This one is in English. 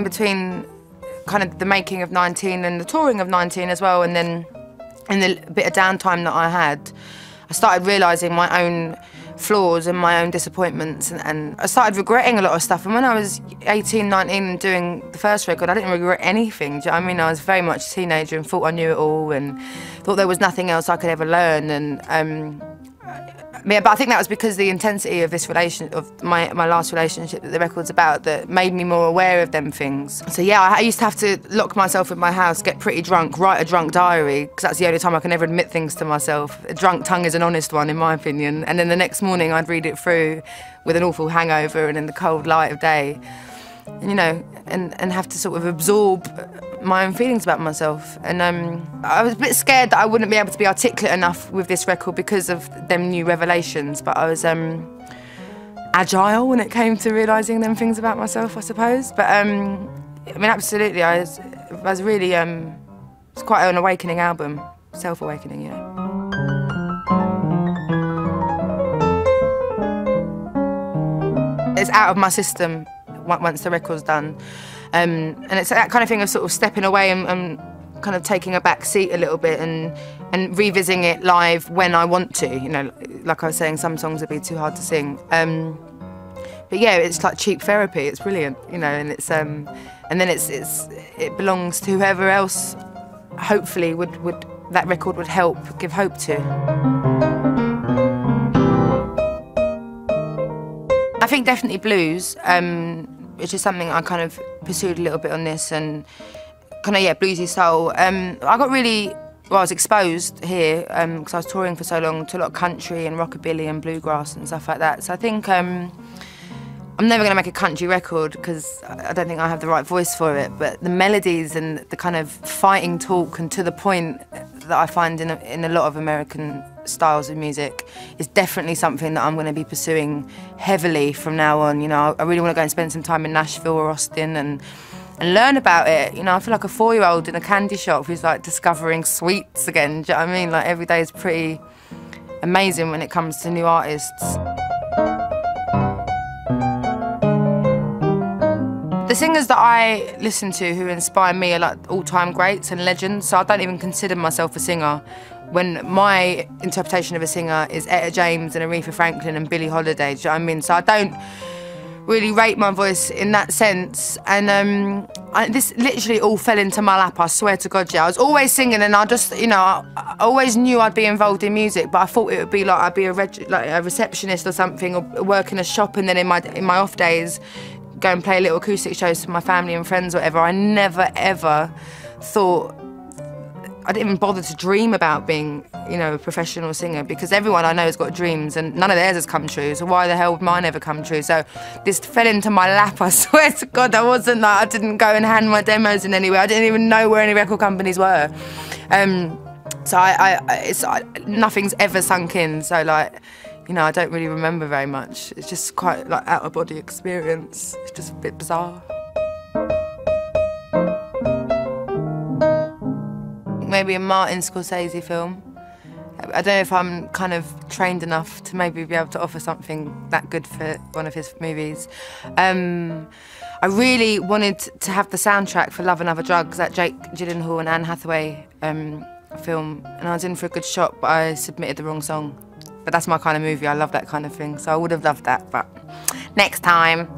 in between kind of the making of 19 and the touring of 19 as well, and then in the bit of downtime that I had, I started realising my own flaws and my own disappointments, and I started regretting a lot of stuff. And when I was 18, 19 and doing the first record, I didn't regret anything. Do you know what I mean? I was very much a teenager and thought I knew it all and thought there was nothing else I could ever learn. And yeah, but I think that was because the intensity of this my last relationship that the record's about, that made me more aware of them things. So yeah, I used to have to lock myself in my house, get pretty drunk, write a drunk diary, because that's the only time I can ever admit things to myself. A drunk tongue is an honest one, in my opinion. And then the next morning I'd read it through with an awful hangover and in the cold light of day, you know, and have to sort of absorb my own feelings about myself. And I was a bit scared that I wouldn't be able to be articulate enough with this record because of them new revelations, but I was agile when it came to realising them things about myself, I suppose. But I mean, absolutely, I was really, it's quite an awakening album, self-awakening, you know. It's out of my system once the record's done. And it's that kind of thing of sort of stepping away and kind of taking a back seat a little bit and revisiting it live when I want to. You know, like I was saying, some songs would be too hard to sing. But yeah, it's like cheap therapy. It's brilliant, you know, and it's and then it belongs to whoever else. Hopefully, that record would help give hope to. I think definitely blues. Which is something I kind of pursued a little bit on this, and kind of, yeah, bluesy soul. I got really, well, I was exposed here because I was touring for so long to a lot of country and rockabilly and bluegrass and stuff like that. So I think I'm never going to make a country record because I don't think I have the right voice for it, but the melodies and the kind of fighting talk and to the point that I find in a lot of American styles of music is definitely something that I'm going to be pursuing heavily from now on. You know, I really want to go and spend some time in Nashville or Austin and learn about it. You know, I feel like a 4-year-old in a candy shop who's like discovering sweets again. Do you know what I mean? Like every day is pretty amazing when it comes to new artists. The singers that I listen to who inspire me are like all-time greats and legends, so I don't even consider myself a singer when my interpretation of a singer is Etta James and Aretha Franklin and Billie Holiday, do you know what I mean? So I don't really rate my voice in that sense, and this literally all fell into my lap, I swear to God, yeah. I was always singing and I just, you know, I always knew I'd be involved in music, but I thought it would be like I'd be a receptionist or something, or work in a shop, and then in my off days go and play little acoustic shows for my family and friends or whatever. I never, ever thought, I didn't even bother to dream about being, you know, a professional singer, because everyone I know has got dreams and none of theirs has come true, so why the hell would mine ever come true? So this fell into my lap, I swear to God. I wasn't like, I didn't go and hand my demos in anywhere. I didn't even know where any record companies were. So nothing's ever sunk in, so like, you know, I don't really remember very much. It's just quite like out-of-body experience. It's just a bit bizarre. Maybe a Martin Scorsese film. I don't know if I'm kind of trained enough to maybe be able to offer something that good for one of his movies. I really wanted to have the soundtrack for Love and Other Drugs, that Jake Gyllenhaal and Anne Hathaway film, and I was in for a good shot, but I submitted the wrong song. But that's my kind of movie, I love that kind of thing, so I would have loved that, but next time.